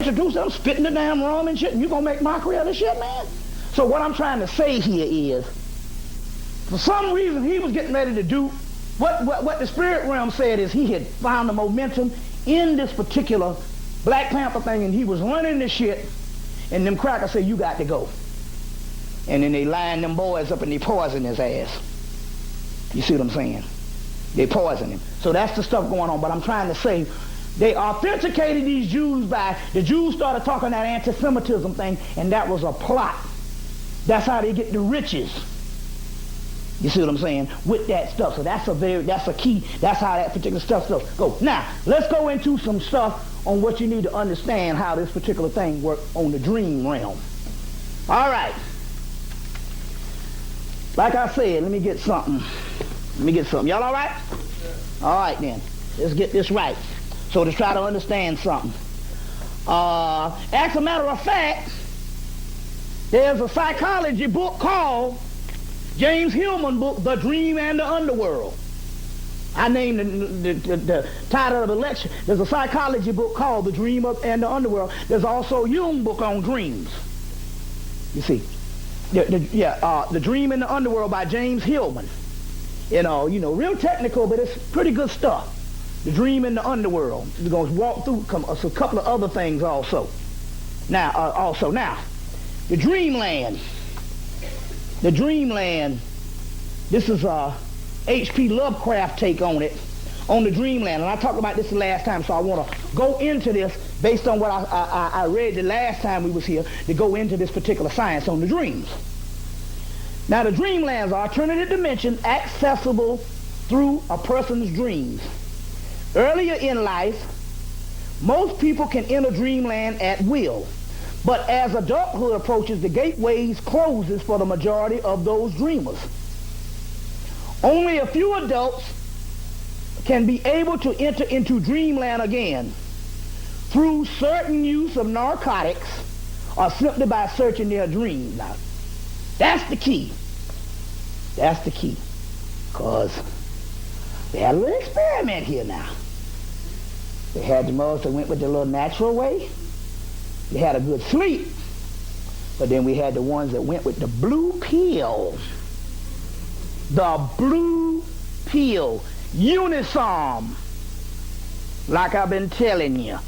introduce them, spitting the damn rum and shit, and you gonna make mockery of this shit, man? So what I'm trying to say here is, for some reason he was getting ready to do what the spirit realm said is he had found the momentum in this particular Black Panther thing, and he was running the shit, and them crackers said, you got to go. And then they line them boys up and they poison his ass. You see what I'm saying? They poison him. So that's the stuff going on. But I'm trying to say, they authenticated these Jews by, the Jews started talking that anti-Semitism thing, and that was a plot. That's how they get the riches. You see what I'm saying? With that stuff. So that's a key. That's how that particular stuff goes. Now, let's go into some stuff on what you need to understand how this particular thing works on the dream realm. All right. Like I said, let me get something. Y'all all right? All right then. Let's get this right. So to try to understand something. As a matter of fact, there's a psychology book called James Hillman book, The Dream and the Underworld. I named the title of the lecture. There's a psychology book called The Dream and the Underworld. There's also a Jung book on dreams. You see. The Dream and the Underworld by James Hillman. You know, real technical, but it's pretty good stuff. The Dream and the Underworld. We're going to walk through a couple of other things also. Now, the Dreamland. The Dreamland. This is H.P. Lovecraft take on it, on the Dreamland. And I talked about this the last time, so I want to go into this based on what I read the last time we was here, to go into this particular science on the dreams. Now, the Dreamlands are alternative dimensions accessible through a person's dreams. Earlier in life, most people can enter dreamland at will. But as adulthood approaches, the gateways closes for the majority of those dreamers. Only a few adults can be able to enter into dreamland again through certain use of narcotics or simply by searching their dreams. Now, that's the key. That's the key. Because they had a little experiment here now. They had the mothers that went with the little natural way. They had a good sleep. But then we had the ones that went with the blue pill. The blue pill. Unisom. Like I've been telling you.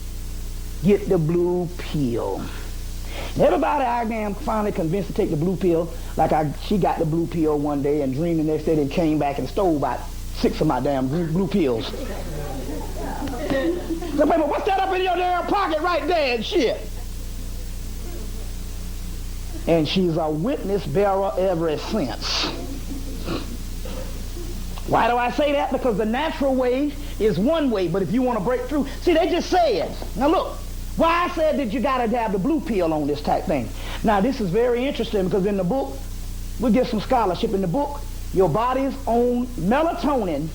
Get the blue pill. Everybody I am finally convinced to take the blue pill. She got the blue pill one day and dreamed the next day, then came back and stole about 6 of my damn blue pills. So, baby, what's that up in your damn pocket right there and shit? And she's a witness bearer ever since. Why do I say that? Because the natural way is one way, but if you want to break through, see, they just said, now look, why I said that you got to have the blue pill on this type thing. Now, this is very interesting because in the book, we'll get some scholarship in the book, your body's own melatonin,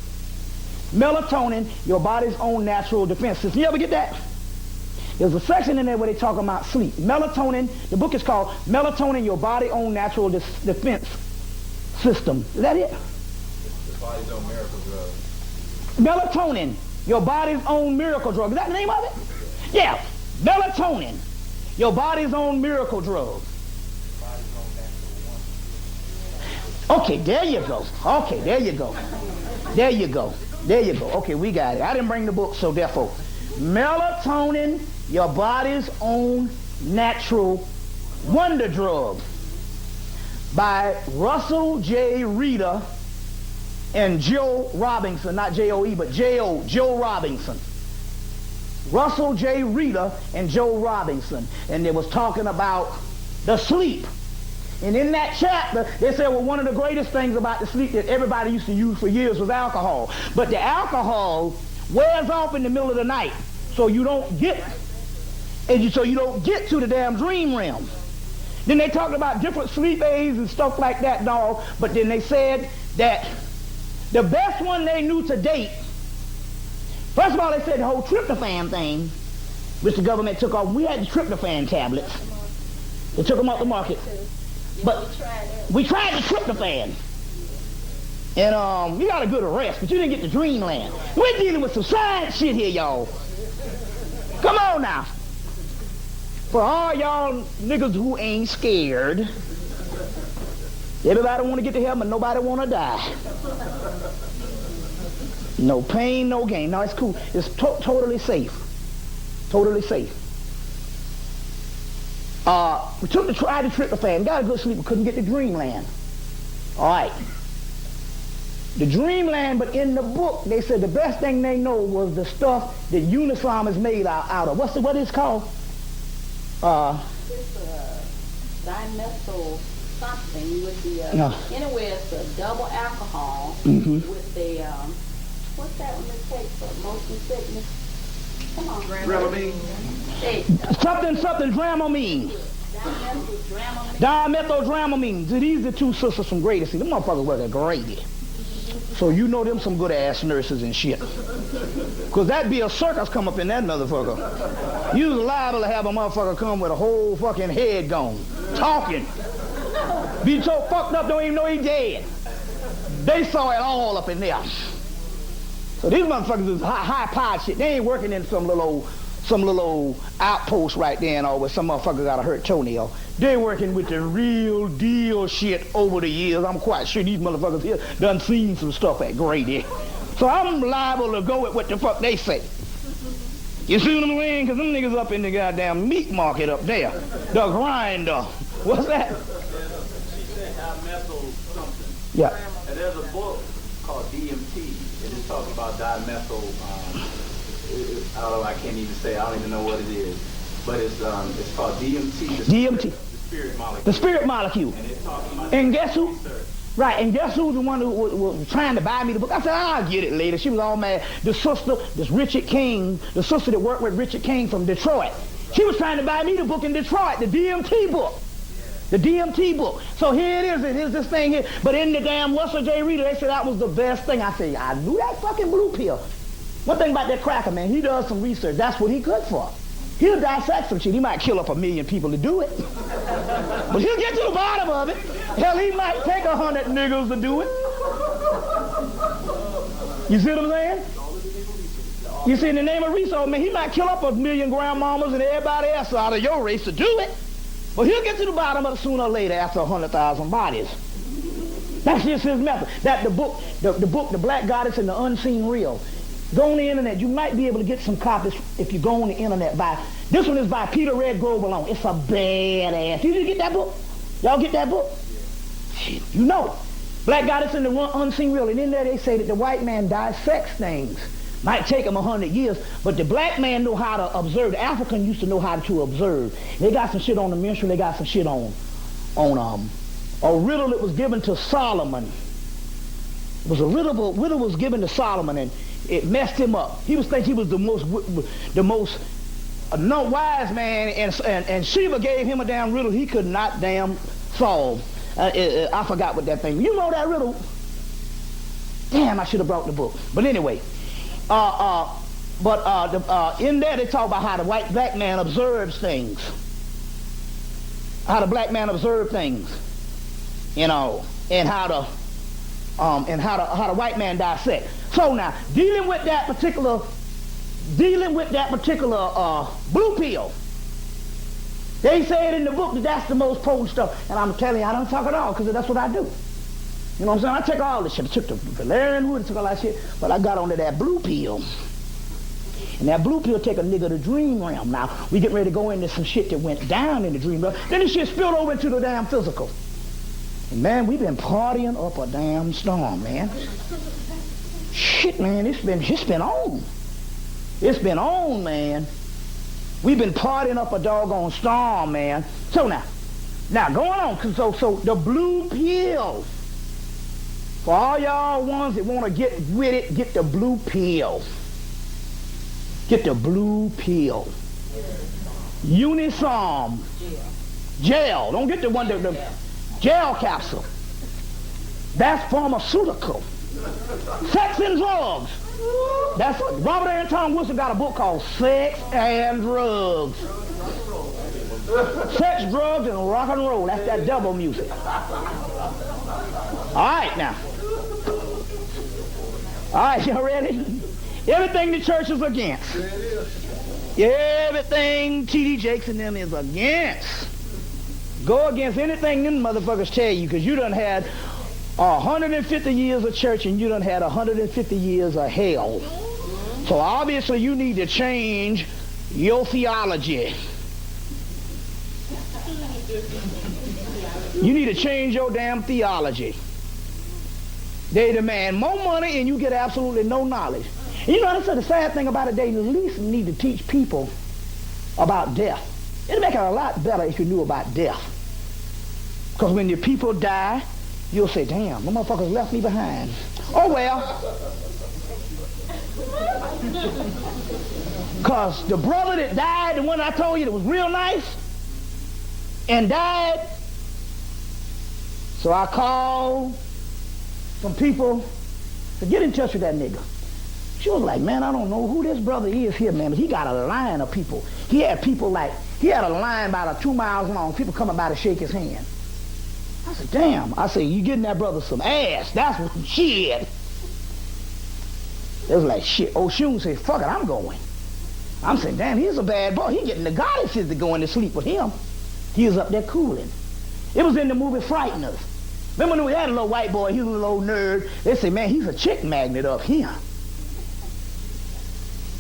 your body's own natural defense system. You ever get that? There's a section in there where they talk about sleep. Melatonin, the book is called Melatonin, Your Body's Own Natural Defense System. Is that it? The body's own miracle drug. Melatonin, your body's own miracle drug. Is that the name of it? Yeah. Melatonin, your body's own miracle drug. Okay, there you go. Okay, there you go. There you go. There you go. Okay, we got it. I didn't bring the book, so therefore. Melatonin, your body's own natural wonder drug. By Russell J. Reeder and Joe Robinson. Not J-O-E, but J-O, Joe Robinson. Russell J. Reeder and Joe Robinson. And they was talking about the sleep. And in that chapter, they said, well, one of the greatest things about the sleep that everybody used to use for years was alcohol. But the alcohol wears off in the middle of the night. So you don't get to the damn dream realm. Then they talked about different sleep aids and stuff like that and all. But then they said that the best one they knew to date, first of all, they said the whole tryptophan thing, which the government took off. We had the tryptophan tablets. They took them off the market. But we tried the tryptophan. And we got a good arrest, but you didn't get the dreamland. We're dealing with some science shit here, y'all. Come on now. For all y'all niggas who ain't scared, everybody want to get to heaven, but nobody want to die. No pain, no gain. No, it's cool. It's totally safe. Totally safe. We tried the tryptophan, got a good sleep, but couldn't get to dreamland. All right. The dreamland, but in the book, they said the best thing they know was the stuff that Unisom is made out of. What is it called? It's dimethyl something with the, anyway, it's a double alcohol with the, what's that one they take for motion sickness? Come on, Dramamine. Something Dramamine. Dimethyltramamine. These are the two sisters from Grady. See, them motherfuckers were at Grady. So you know them some good ass nurses and shit. Cause that'd be a circus come up in that motherfucker. You was liable to have a motherfucker come with a whole fucking head gone, talking. Be so fucked up, don't even know he dead. They saw it all up in there. So these motherfuckers is high-powered shit. They ain't working in some little old outpost right there and all where some motherfucker got a hurt toenail. They working with the real deal shit over the years. I'm quite sure these motherfuckers here done seen some stuff at Grady. So I'm liable to go with what the fuck they say. You see what I'm saying? Because them niggas up in the goddamn meat market up there. The grinder. What's that? She said dimethyl something. Yeah. And there's a book called DMT. It is talking about dimethyl. I don't know. I can't even say. I don't even know what it is. But it's called DMT. DMT. The spirit molecule. The spirit molecule. And it's talking about. And guess who? Research. Right, and guess who's the one who was trying to buy me the book? I said, I'll get it later. She was all mad. The sister, this Richard King, the sister that worked with Richard King from Detroit, she was trying to buy me the book in Detroit, the DMT book. The DMT book. So here it is. Here's this thing here. But in the damn Russell J. Reader, they said that was the best thing. I said, I knew that fucking blue pill. One thing about that cracker, man, he does some research. That's what he good for. He'll dissect some shit. He might kill up 1 million people to do it. But he'll get to the bottom of it. Hell, he might take 100 niggas to do it. You see what I'm saying? You see, in the name of research, man, he might kill up 1 million grandmamas and everybody else out of your race to do it. But he'll get to the bottom of it sooner or later after 100,000 bodies. That's just his method. That the book, The Black Goddess and the Unseen Real. Go on the internet. You might be able to get some copies if you go on the internet. This one is by Peter Redgrove alone. It's a badass. Did you get that book? Y'all get that book? Shit, you know. Black Goddess and the Unseen Real. And in there they say that the white man dissects things. Might take him 100 years, but the black man know how to observe. The African used to know how to observe. They got some shit on the minstrel. They got some shit on a riddle that was given to Solomon. It was a riddle was given to Solomon, and it messed him up. He was thinking he was the most wise man, and Sheba gave him a damn riddle he could not damn solve. I forgot what that thing. You know that riddle? Damn, I should have brought the book. But anyway, in there they talk about how the black man observes things. How the black man observes things, you know, and how the white man dissect. So now, dealing with that particular blue pill, they say it in the book that that's the most potent stuff. And I'm telling you, I don't talk at all because that's what I do. You know what I'm saying? I take all this shit. I took the valerian wood, I took all that shit, but I got onto that blue pill. And that blue pill take a nigga to dream realm. Now, we get ready to go into some shit that went down in the dream realm. Then this shit spilled over into the damn physical. And man, we've been partying up a damn storm, man. Shit, man, it's been on. It's been on, man. We've been partying up a doggone storm, man. So now going on, so the blue pill. For all y'all ones that want to get with it, get the blue pill. Get the blue pill. Unisom. Gel. Don't get the one the gel capsule. That's pharmaceutical. Sex and drugs. That's Robert A. Tom Wilson got a book called Sex and Drugs. Sex, drugs, and rock and roll. That's that double music. All right, now. All right, you ready? Everything the church is against. Everything T.D. Jakes and them is against. Go against anything them motherfuckers tell you, because you done had 150 years of church and you done had 150 years of hell. So obviously you need to change your theology. You need to change your damn theology. They demand more money and you get absolutely no knowledge. And you know, that's the sad thing about it, they at least need to teach people about death. It'd make it a lot better if you knew about death. Because when your people die, you'll say, damn, the motherfuckers left me behind. Oh well. Because the brother that died, the one I told you that was real nice, and died, so I called some people to get in touch with that nigga. She was like, man, I don't know who this brother is here, man, but he got a line of people. He had a line about 2 miles long, people coming by to shake his hand. I said, damn. I said, you getting that brother some ass. That's what shit. They was like, shit. Old Shun said, fuck it, I'm going. I'm saying, damn, he's a bad boy. He getting the goddesses to go in to sleep with him. He was up there cooling. It was in the movie Frighteners. Remember when we had a little white boy, he was a little old nerd. They say, man, he's a chick magnet up here.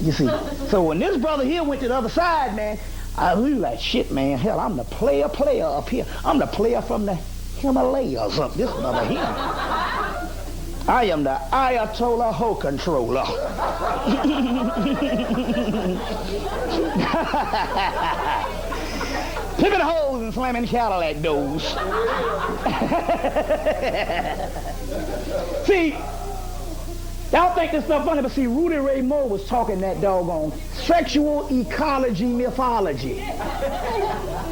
You see. So when this brother here went to the other side, man, I was like, shit, man, hell, I'm the player up here. I'm the player from the Himalayas up this brother here. I am the Ayatollah Ho controller. Picking holes and slamming Cadillac doors. See, y'all think this stuff funny, but see, Rudy Ray Moore was talking that doggone sexual ecology mythology.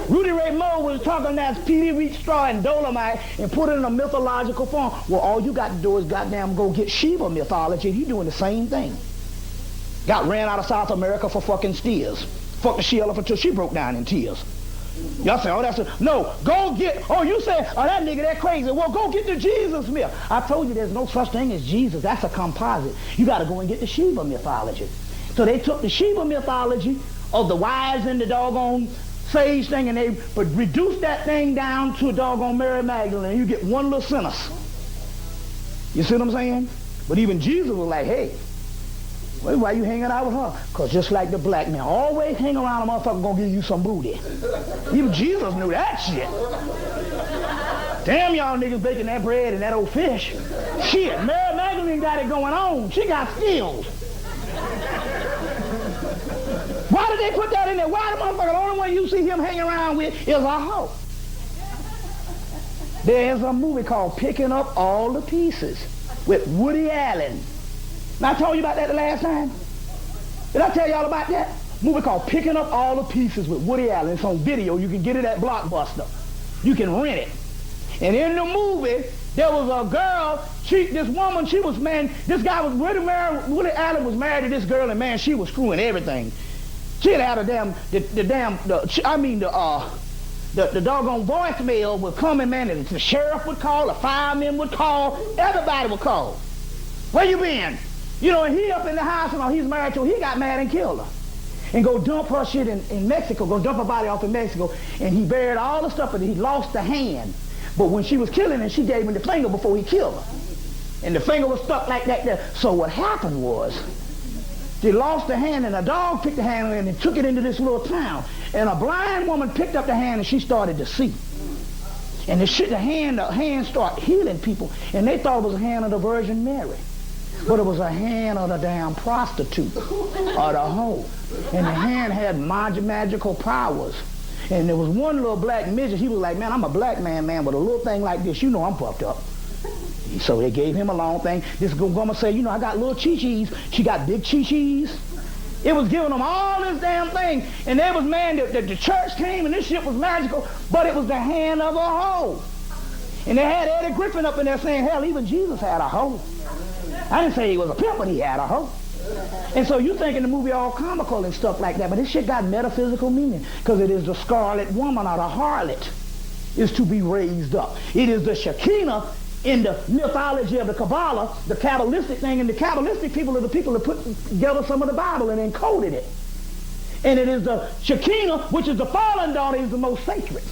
Rudy Ray Moore was talking that Petey Reach straw and dolomite and put it in a mythological form. Well, all you got to do is goddamn go get Shiva mythology. He doing the same thing. Got ran out of South America for fucking steers. Fucked the she-elephant till she broke down in tears. Y'all say, oh, that's a... No, go get... Oh, you say, oh, that nigga, that crazy. Well, go get the Jesus myth. I told you there's no such thing as Jesus. That's a composite. You got to go and get the Shiva mythology. So they took the Shiva mythology of the wise and the doggone sage thing, and they reduced that thing down to a doggone Mary Magdalene, and you get one little sentence. You see what I'm saying? But even Jesus was like, hey, well, why you hanging out with her? Because just like the black man, always hang around a motherfucker gonna give you some booty. Even Jesus knew that shit. Damn, y'all niggas baking that bread and that old fish. Shit, Mary Magdalene got it going on. She got skills. Why did they put that in there? Why the motherfucker, the only one you see him hanging around with is a hoe? There's a movie called Picking Up All the Pieces with Woody Allen. And I told you about that the last time. Did I tell y'all about that? Movie called Picking Up All the Pieces with Woody Allen. It's on video. You can get it at Blockbuster. You can rent it. And in the movie, there was a girl, this woman, she was, man, this guy was Woody Allen was married to this girl, and man, she was screwing everything. She had a damn, the doggone voicemail would come in, man, and the sheriff would call, the firemen would call, everybody would call. Where you been? You know, and he up in the house, and he's married to her, he got mad and killed her. And go dump her shit in Mexico, go dump her body off in Mexico, and he buried all the stuff, and he lost the hand. But when she was killing him, she gave him the finger before he killed her. And the finger was stuck like that there. So what happened was, they lost the hand, and a dog picked the hand and took it into this little town. And a blind woman picked up the hand, and she started to see. And the hand started healing people, and they thought it was a hand of the Virgin Mary. But it was a hand of the damn prostitute, or the hoe. And the hand had magical powers. And there was one little black midget, he was like, man, I'm a black man, with a little thing like this, you know I'm fucked up. So they gave him a long thing. This woman said, you know, I got little chi-chis. She got big chi-chis. It was giving them all this damn thing. And there was, man, the church came and this shit was magical, but it was the hand of a hoe. And they had Eddie Griffin up in there saying, hell, even Jesus had a hoe. I didn't say he was a pimp, but he had a hoe. And so you think in the movie all comical and stuff like that, but this shit got metaphysical meaning, because it is the scarlet woman, or the harlot, is to be raised up. It is the Shekinah in the mythology of the Kabbalah, the Kabbalistic thing, and the Kabbalistic people are the people that put together some of the Bible and encoded it. And it is the Shekinah, which is the fallen daughter, is the most sacred.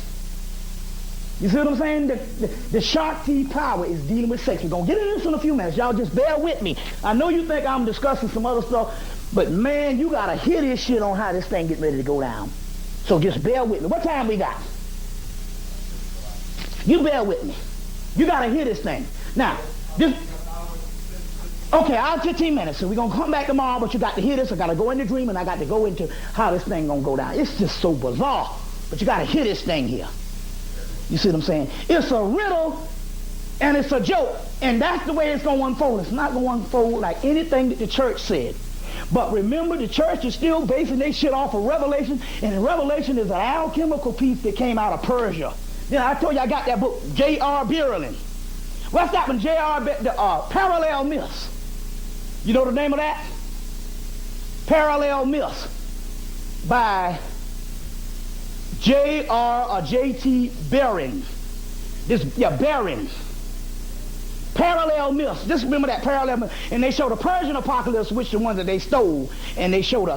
You see what I'm saying? The Shakti power is dealing with sex. We're going to get into this in a few minutes. Y'all just bear with me. I know you think I'm discussing some other stuff, but man, you got to hear this shit on how this thing getting ready to go down. So just bear with me. What time we got? You bear with me. You got to hear this thing. Now, this... Okay, I'll 15 minutes. So we're going to come back tomorrow, but you got to hear this. I got to go in the dream, and I got to go into how this thing going to go down. It's just so bizarre. But you got to hear this thing here. You see what I'm saying? It's a riddle, and it's a joke. And that's the way it's going to unfold. It's not going to unfold like anything that the church said. But remember, the church is still basing their shit off of Revelation, and Revelation is an alchemical piece that came out of Persia. Then I told you I got that book, J.R. Berlin. What's that one? Parallel Myths. You know the name of that? Parallel Myths by J.R. or J.T. Berlin. Berlin. Parallel Myths. Just remember that parallel myth. And they show the Persian apocalypse, which is the ones that they stole, and they show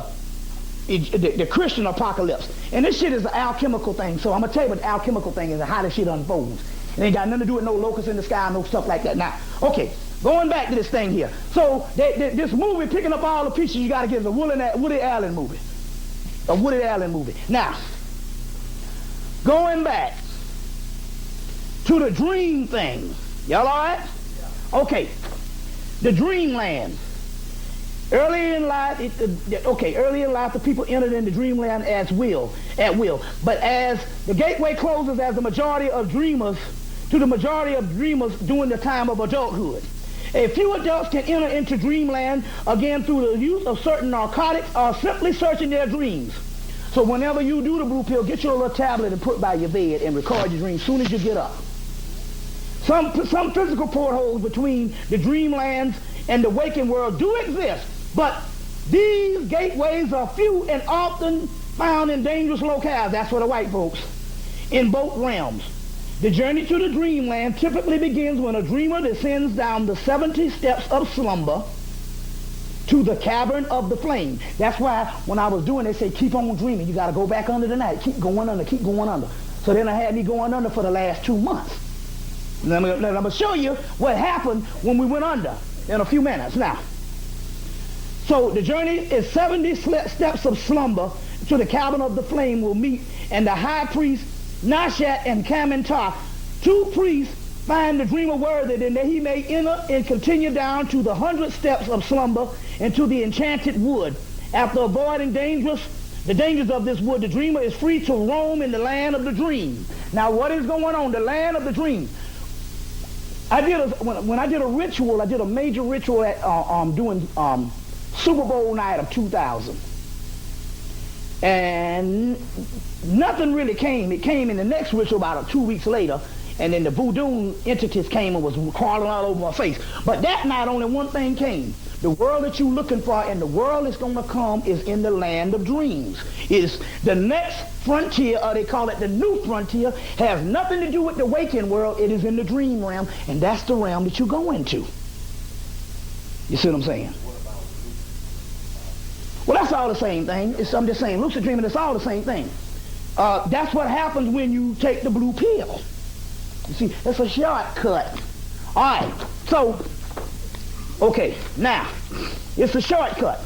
the Christian apocalypse. And this shit is an alchemical thing. So I'm going to tell you what the alchemical thing is and how this shit unfolds. It ain't got nothing to do with no locusts in the sky, no stuff like that. Now, okay. Going back to this thing here. So this movie, picking up all the pieces you got to get, is a Woody Allen movie. A Woody Allen movie. Now, going back to the dream thing. Y'all all right? Okay. The dreamland. Early in life, the people entered into dreamland at will. But as the gateway closes as the majority of dreamers during the time of adulthood. A few adults can enter into dreamland again through the use of certain narcotics or simply searching their dreams. So whenever you do the blue pill, get your little tablet and put by your bed and record your dreams as soon as you get up. Some physical portholes between the dreamlands and the waking world do exist, but these gateways are few and often found in dangerous locales. That's for the white folks. In both realms. The journey to the dreamland typically begins when a dreamer descends down the 70 steps of slumber to the cavern of the flame. That's why when I was doing, they say, keep on dreaming. You got to go back under the night. Keep going under, keep going under. So then I had me going under for the last 2 months. And I'm going to show you what happened when we went under in a few minutes. Now, so the journey is 70 steps of slumber to the cavern of the flame will meet, and the high priest Nashat and Kamantar, 2 priests, find the dreamer worthy, and that he may enter and continue down to the 100 steps of slumber into the enchanted wood. After avoiding the dangers of this wood, the dreamer is free to roam in the land of the dream. Now, what is going on? The land of the dream. When I did a ritual, I did a major ritual at doing Super Bowl night of 2000. And nothing really came. It came in the next ritual about 2 weeks later, and then the voodoo entities came and was crawling all over my face. But that night only one thing came. The world that you're looking for and the world that's going to come is in the land of dreams. It's the next frontier, or they call it the new frontier, has nothing to do with the waking world. It is in the dream realm, and that's the realm that you go into. You see what I'm saying? Well, that's all the same thing. I'm just saying, lucid dreaming, it's all the same thing. That's what happens when you take the blue pill. You see, it's a shortcut. All right, so, okay, now, it's a shortcut.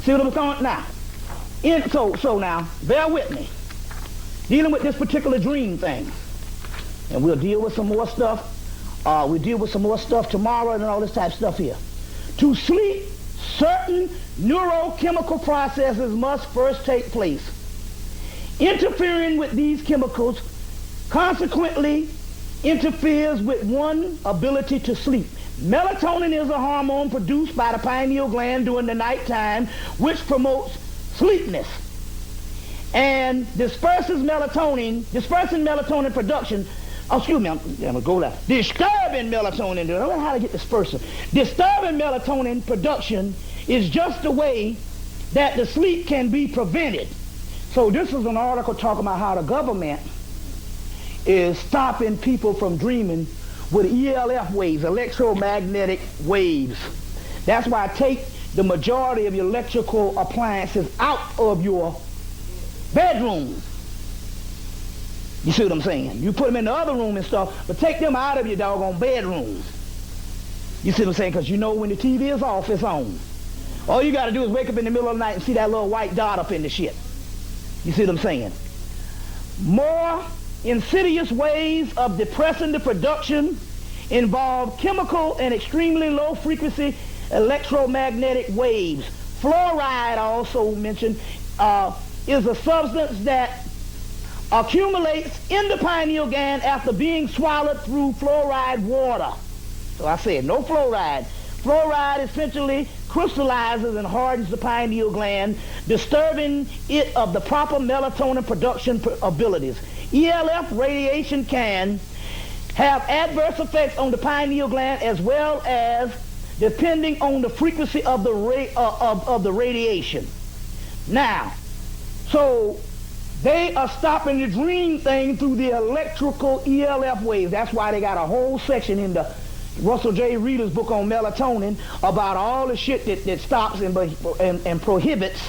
See what I'm saying? Now, so now, bear with me. Dealing with this particular dream thing. And we'll deal with some more stuff. We'll deal with some more stuff tomorrow and all this type of stuff here. To sleep, certain neurochemical processes must first take place. Interfering with these chemicals consequently interferes with one's ability to sleep. Melatonin is a hormone produced by the pineal gland during the nighttime, which promotes sleepiness and dispersing melatonin production. Excuse me, I'm gonna go there. Disturbing melatonin. I don't know how to get dispersing. Disturbing melatonin production is just a way that the sleep can be prevented. So this is an article talking about how the government is stopping people from dreaming with ELF waves, electromagnetic waves. That's why the majority of your electrical appliances out of your bedroom. You see what I'm saying? You put them in the other room and stuff, but take them out of your doggone bedroom. You see what I'm saying? Because you know when the TV is off, it's on. All you got to do is wake up in the middle of the night and see that little white dot up in the shit. You see what I'm saying? More insidious ways of depressing the production involve chemical and extremely low frequency electromagnetic waves. Fluoride, also mentioned, is a substance that accumulates in the pineal gland after being swallowed through fluoride water. So I said no fluoride. Fluoride essentially crystallizes and hardens the pineal gland, disturbing it of the proper melatonin production abilities. ELF radiation can have adverse effects on the pineal gland as well as depending on the frequency of the radiation. Now, so they are stopping the dream thing through the electrical ELF waves. That's why they got a whole section in the Russell J. Reader's book on melatonin about all the shit that stops and prohibits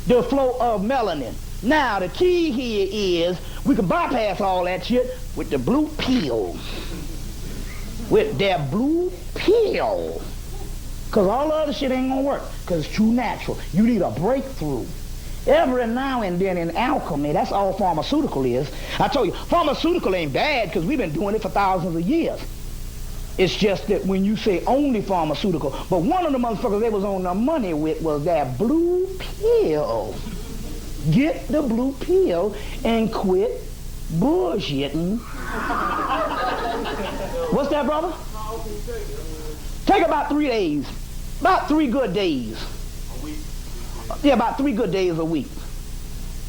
the flow of melanin. Now, the key here is we can bypass all that shit with the blue pill. With that blue pill. Because all the other shit ain't going to work. Because it's too natural. You need a breakthrough. Every now and then in alchemy, that's all pharmaceutical is. I told you, pharmaceutical ain't bad because we've been doing it for thousands of years. It's just that when you say only pharmaceutical, but one of the motherfuckers they was on the money with was that blue pill. Get the blue pill and quit bullshitting. What's that, brother? Take about 3 days. About 3 good days. Yeah, about 3 good days a week.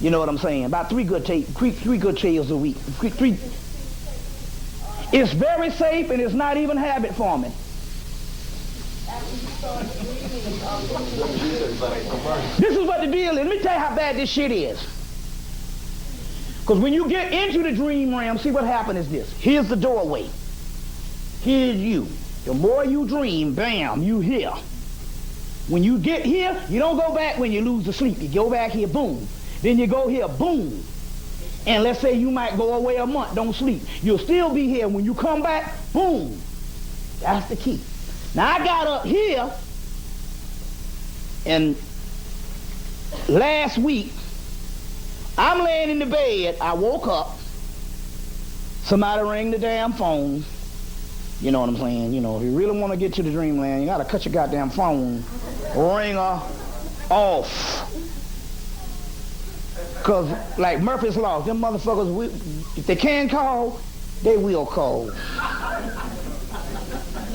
You know what I'm saying? About 3 good days a week. It's very safe and it's not even habit forming. This is what the deal is. Let me tell you how bad this shit is. Because when you get into the dream realm, see what happens is this. Here's the doorway. Here's you. The more you dream, bam, you here. When you get here, you don't go back when you lose the sleep. You go back here, boom. Then you go here, boom. And let's say you might go away a month, don't sleep. You'll still be here. When you come back, boom. That's the key. Now I got up here, and last week, I'm laying in the bed. I woke up. Somebody rang the damn phone. You know what I'm saying? You know, if you really want to get to the dreamland, you got to cut your goddamn phone ringer off. Because, like Murphy's Law, them motherfuckers, if they can call, they will call.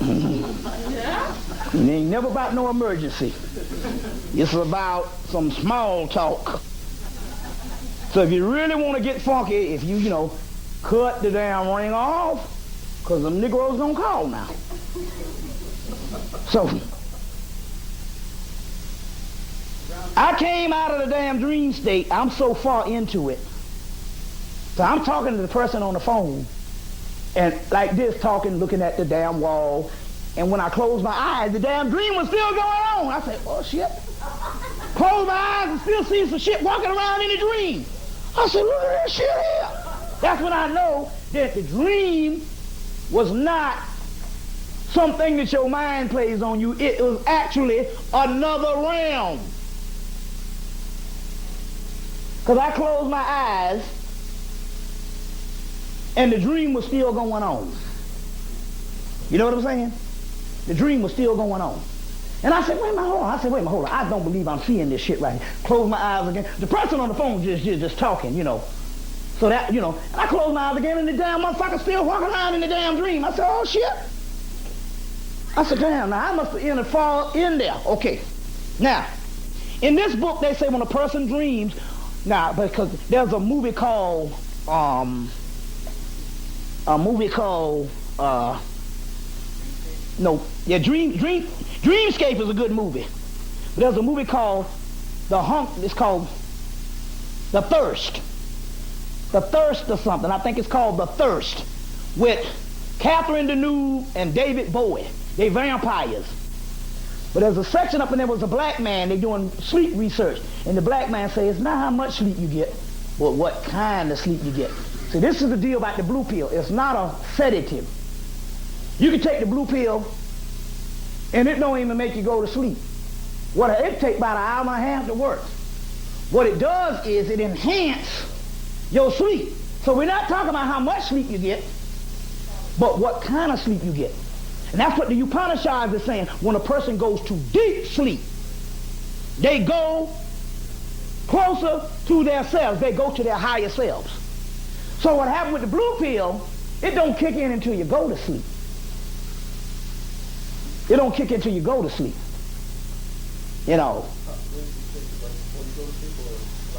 And it ain't never about no emergency. It's about some small talk. So if you really want to get funky, if you know, cut the damn ring off, because them Negroes don't call now. So, I came out of the damn dream state. I'm so far into it. So I'm talking to the person on the phone, and like this, talking, looking at the damn wall. And when I closed my eyes, the damn dream was still going on. I said, oh shit. Close my eyes and still see some shit walking around in the dream. I said, look at that shit here. That's when I know that the dream was not something that your mind plays on you. It was actually another realm. Because I closed my eyes and the dream was still going on. You know what I'm saying? The dream was still going on. And I said, wait a minute, hold on. Hold on. I don't believe I'm seeing this shit right here. Close my eyes again. The person on the phone just talking, you know. So that, you know, and I closed my eyes again and the damn motherfucker still walking around in the damn dream. I said, oh shit. I said, damn, now I must have fall in there. Okay. Now, in this book they say when a person dreams, now, because there's a movie called, Dreamscape is a good movie. But there's a movie called it's called The Thirst. The Thirst or something. I think it's called The Thirst with Catherine Deneuve and David Bowie. They vampires. But there's a section up in there was a black man, they doing sleep research. And the black man says, it's not how much sleep you get, but what kind of sleep you get. See, this is the deal about the blue pill. It's not a sedative. You can take the blue pill, and it don't even make you go to sleep. It takes about an hour and a half to work. What it does is it enhances your sleep. So we're not talking about how much sleep you get, but what kind of sleep you get. And that's what the Upanishads is saying. When a person goes to deep sleep, they go closer to their selves. They go to their higher selves. So what happens with the blue pill, it don't kick in until you go to sleep. It don't kick in until you go to sleep. You know.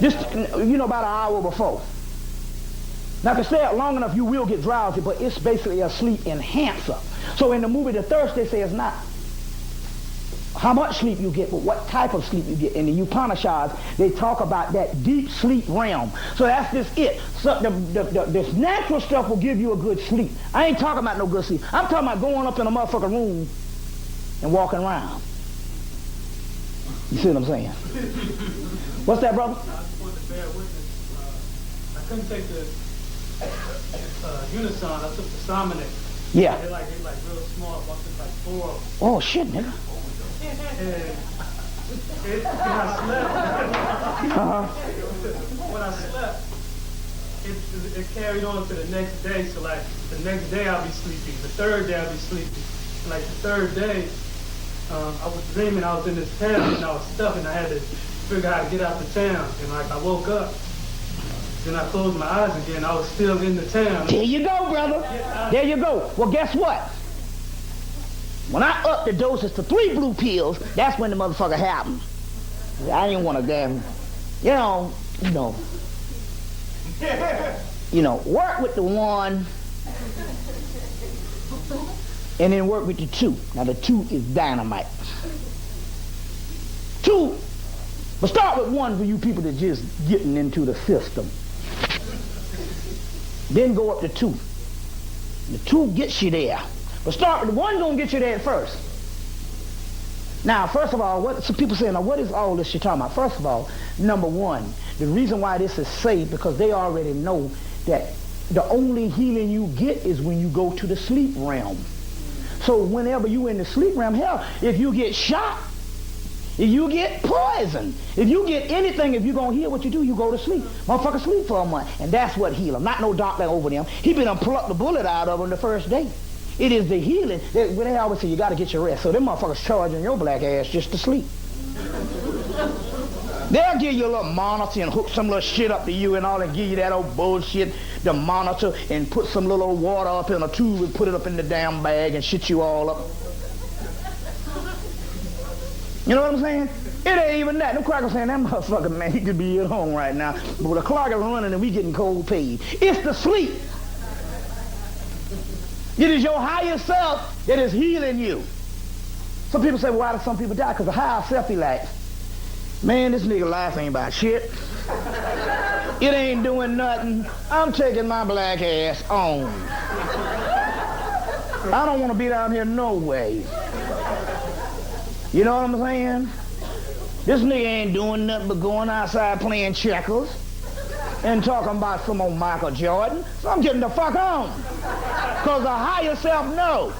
Just, about an hour before. Now, if you stay out long enough, you will get drowsy, but it's basically a sleep enhancer. So in the movie The Thirst, they say it's not how much sleep you get, but what type of sleep you get. In the Upanishads, they talk about that deep sleep realm. So that's just it. So this natural stuff will give you a good sleep. I ain't talking about no good sleep. I'm talking about going up in a motherfucking room and walking around. You see what I'm saying? What's that, brother? I just wanted to bear witness. I couldn't take the Unison. I took the Salmonic. Yeah. They're like real small. I took like 4 of them. Oh, shit, nigga. And when I slept, when I slept, it carried on to the next day. So like the next day I'll be sleeping. The third day I'll be sleeping. And like the third day, I was dreaming I was in this town and I was stuck and I had to figure out how to get out the town. And like I woke up, then I closed my eyes again. I was still in the town. There you go, brother. There you go. Well, guess what? When I upped the doses to 3 blue pills, that's when the motherfucker happened. I didn't want to damn, work with the 1 and then work with the 2. Now the 2 is dynamite. 2, but start with 1 for you people that just getting into the system. Then go up to 2. The 2 gets you there. But start with the 1 gonna get you there first. Now, first of all, some people say, now what is all this you're talking about? First of all, number 1, the reason why this is safe because they already know that the only healing you get is when you go to the sleep realm. So whenever you in the sleep realm, hell, if you get shot, if you get poisoned, if you get anything, if you're going to heal what you do, you go to sleep. Motherfucker sleep for a month. And that's what heal them. Not no doctor over them. He been plucked the bullet out of them the first day. It is the healing. When they always say you got to get your rest. So them motherfuckers charging your black ass just to sleep. They'll give you a little monitor and hook some little shit up to you and all and give you that old bullshit, the monitor, and put some little water up in a tube and put it up in the damn bag and shit you all up. You know what I'm saying? It ain't even that. Them crackers saying that motherfucker, man, he could be at home right now. But the clock is running and we getting cold paid. It's the sleep. It is your higher self that is healing you. Some people say, well, why do some people die? Because the higher self be like, man, this nigga life ain't about shit. It ain't doing nothing. I'm taking my black ass on. I don't want to be down here no way. You know what I'm saying? This nigga ain't doing nothing but going outside playing checkers and talking about some old Michael Jordan. So I'm getting the fuck on. Because the higher self knows.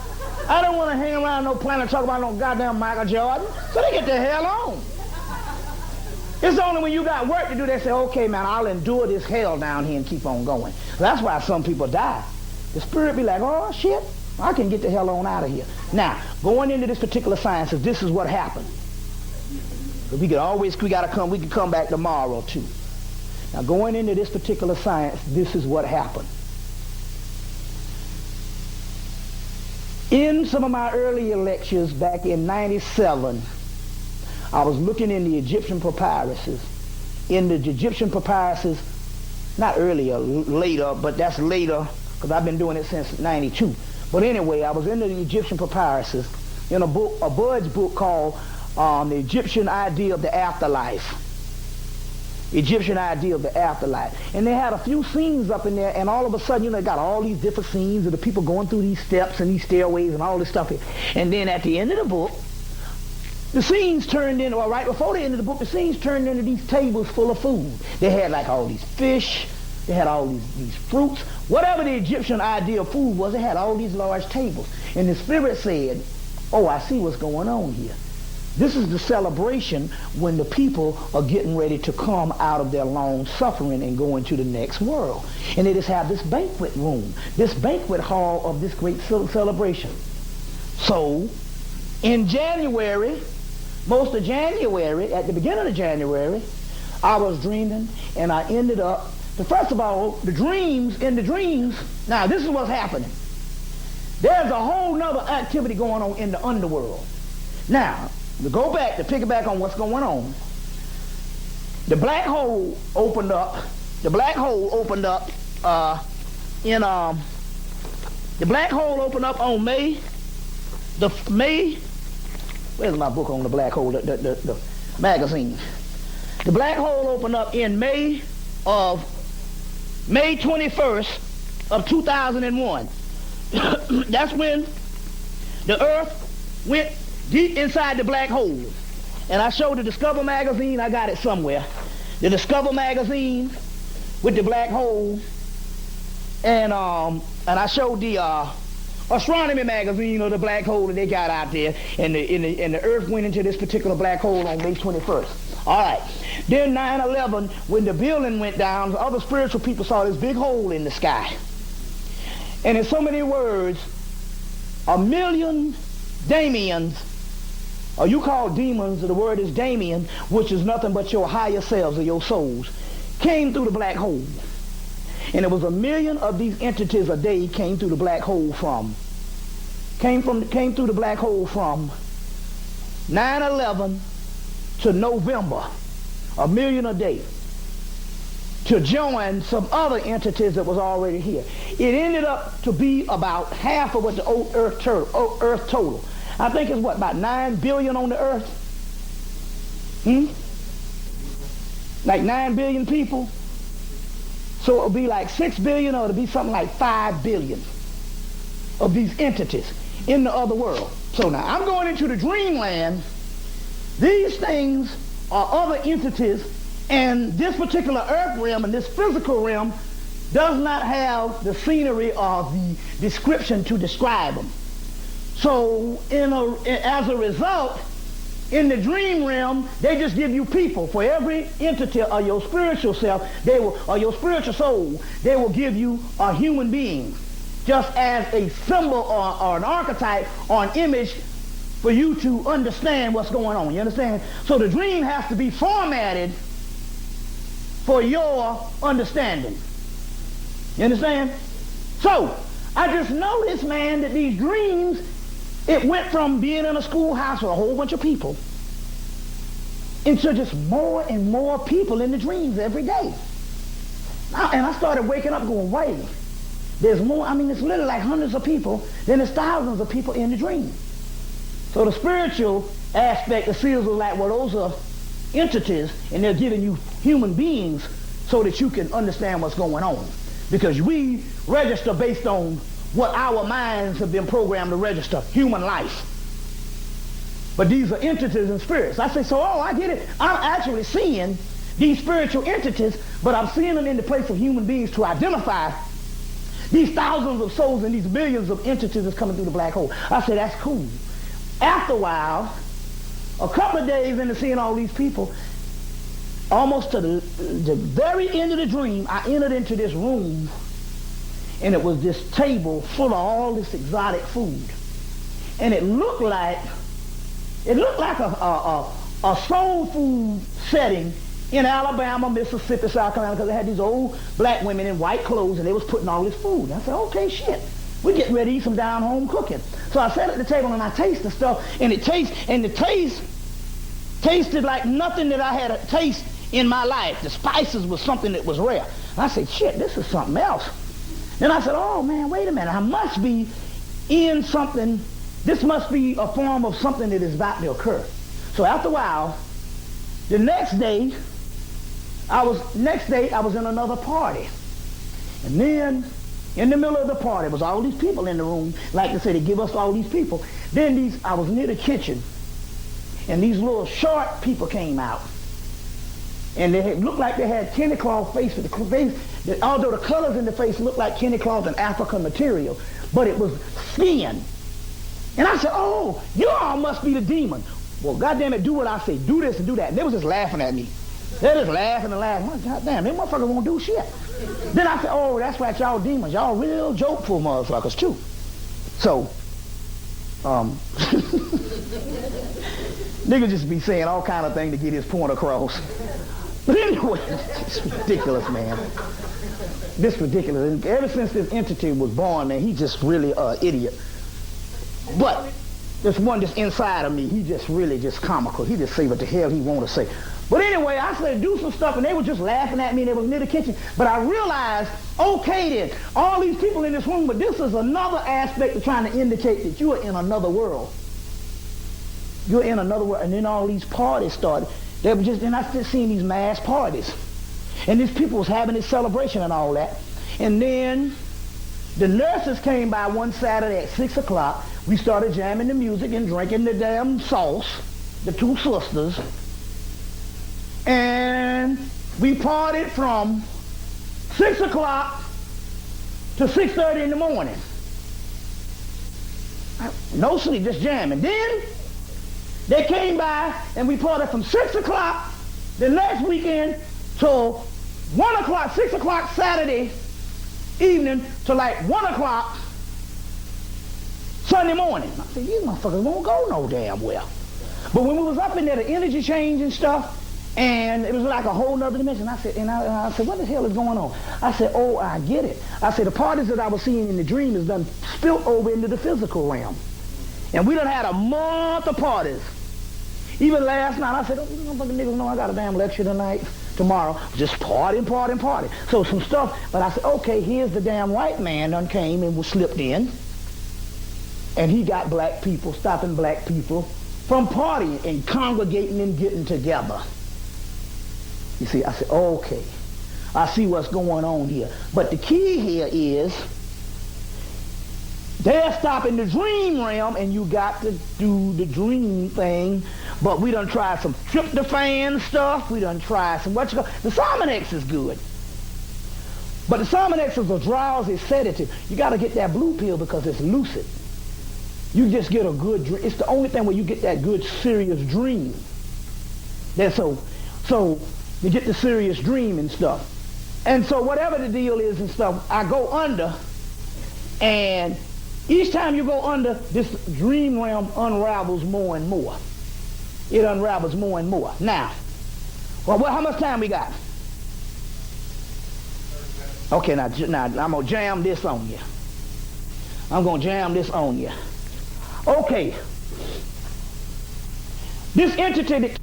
I don't want to hang around no planet talking about no goddamn Michael Jordan. So they get the hell on. It's only when you got work to do, they say, okay, man, I'll endure this hell down here and keep on going. That's why some people die. The spirit be like, oh, shit, I can get the hell on out of here. Now, going into this particular science, this is what happened. We can come back tomorrow, too. Now, going into this particular science, this is what happened. In some of my earlier lectures back in 97, I was looking in the Egyptian papyruses. In the Egyptian papyruses, not earlier, later, but that's later, because I've been doing it since 92. But anyway, I was in the Egyptian papyruses in a Bud's book called The Egyptian Idea of the Afterlife. Egyptian Idea of the Afterlife. And they had a few scenes up in there, and all of a sudden, they got all these different scenes of the people going through these steps and these stairways and all this stuff here. And then at the end of the book, the scenes turned into, or right before the end of the book, the scenes turned into these tables full of food. They had like all these fish, they had all these fruits. Whatever the Egyptian idea of food was, they had all these large tables. And the Spirit said, oh, I see what's going on here. This is the celebration when the people are getting ready to come out of their long suffering and go into the next world. And they just have this banquet room, this banquet hall of this great celebration. So, in January, most of January, at the beginning of January, I was dreaming, and I ended up, first of all, in the dreams, now this is what's happening. There's a whole nother activity going on in the underworld. Now, to go back, to piggyback on what's going on, the black hole opened up, the black hole opened up on May, where's my book on the black hole, the magazine. The black hole opened up in May 21st of 2001. That's when the Earth went deep inside the black hole. And I showed the Discover magazine, I got it somewhere. The Discover magazine with the black hole. And I showed the astronomy magazine of the black hole that they got out there. And the Earth went into this particular black hole on May 21st. All right. Then 9/11, when the building went down, the other spiritual people saw this big hole in the sky. And in so many words, 1 million Damians, or you call demons, the word is Damien, which is nothing but your higher selves or your souls, came through the black hole. And it was 1 million of these entities a day came through the black hole came through the black hole from 9/11 to November, 1 million a day, to join some other entities that was already here. It ended up to be about half of what the old Earth total. I think it's what, about 9 billion on the Earth? Like 9 billion people? So it'll be like 6 billion, or it'll be something like 5 billion of these entities in the other world. So now I'm going into the dreamland. These things are other entities, and this particular earth realm and this physical realm does not have the scenery or the description to describe them. So as a result, in the dream realm, they just give you people. For every entity of your spiritual self, or your spiritual soul, they will give you a human being, just as a symbol or an archetype or an image for you to understand what's going on. You understand? So the dream has to be formatted for your understanding. You understand? So I just noticed, man, that these dreams, it went from being in a schoolhouse with a whole bunch of people into just more and more people in the dreams every day. And I started waking up going, wait, there's more. I mean, it's literally like hundreds of people, then there's thousands of people in the dream. So the spiritual aspect of seals are like, well, those are entities, and they're giving you human beings so that you can understand what's going on. Because we register based on what our minds have been programmed to register, human life. But these are entities and spirits. I say, so, I get it. I'm actually seeing these spiritual entities, but I'm seeing them in the place of human beings to identify these thousands of souls and these millions of entities that's coming through the black hole. I said, that's cool. After a while, a couple of days into seeing all these people, almost to the very end of the dream, I entered into this room, and it was this table full of all this exotic food. And it looked like a soul food setting in Alabama, Mississippi, South Carolina, because they had these old black women in white clothes, and they was putting all this food. And I said, okay, shit. We're getting ready to eat some down-home cooking. So I sat at the table, and I tasted stuff, and the taste tasted like nothing that I had a taste in my life. The spices was something that was rare. And I said, shit, this is something else. Then I said, oh, man, wait a minute. I must be in something. This must be a form of something that is about to occur. So after a while, the next day, I was in another party. And then in the middle of the party was all these people in the room. Like I said, they give us all these people. Then I was near the kitchen. and these little short people came out. And they looked like they had Kenny Claus face with the face, although the colors in the face looked like Kenny Claus and African material, but it was skin. And I said, oh, you all must be the demon. Well, goddamn it, do what I say. Do this and do that. And they was just laughing at me. They just laughing and laughing. Well, goddamn, them motherfuckers won't do shit. Then I said, oh, that's right, y'all demons. Y'all real jokeful motherfuckers, too. So, nigga just be saying all kind of things to get his point across. But anyway, it's ridiculous, man. This ridiculous. And ever since this entity was born, man, he just really idiot. But there's one just inside of me. He just really just comical. He just say what the hell he want to say. But anyway, I said do some stuff, and they were just laughing at me, and they was near the kitchen. But I realized, okay then, all these people in this room, but this is another aspect of trying to indicate that you are in another world. You're in another world. And then all these parties started. They were just, and I still seeing these mass parties. And these people was having this celebration and all that. And then the nurses came by one Saturday at 6 o'clock. We started jamming the music and drinking the damn sauce, the two sisters. And we partied from 6 o'clock to 6:30 in the morning. No sleep, just jamming. Then they came by and we partied from 6 o'clock the next weekend till 1 o'clock, 6 o'clock Saturday evening to like 1 o'clock Sunday morning. I said, these motherfuckers won't go no damn well. But when we was up in there, the energy change and stuff, and it was like a whole nother dimension. I said, what the hell is going on? I said, oh, I get it. I said, the parties that I was seeing in the dream is done spilt over into the physical realm. And we done had a month of parties. Even last night, I said, oh, you motherfucking niggas know I got a damn lecture tonight, tomorrow. Just partying. So some stuff, but I said, okay, here's the damn white man done came and was slipped in. And he got black people, stopping black people from partying and congregating and getting together. You see, I said, okay, I see what's going on here. But the key here is they're stopping the dream realm, and you got to do the dream thing. But we done tried some tryptophan stuff. We done tried some, the Sominex is good. But the Sominex is a drowsy sedative. You got to get that blue pill because it's lucid. You just get a good dream. It's the only thing where you get that good serious dream. That's so you get the serious dream and stuff. And so whatever the deal is and stuff, I go under, and each time you go under, this dream realm unravels more and more. It unravels more and more. Now, well, how much time we got? Okay, now I'm going to jam this on you. Okay. This entity that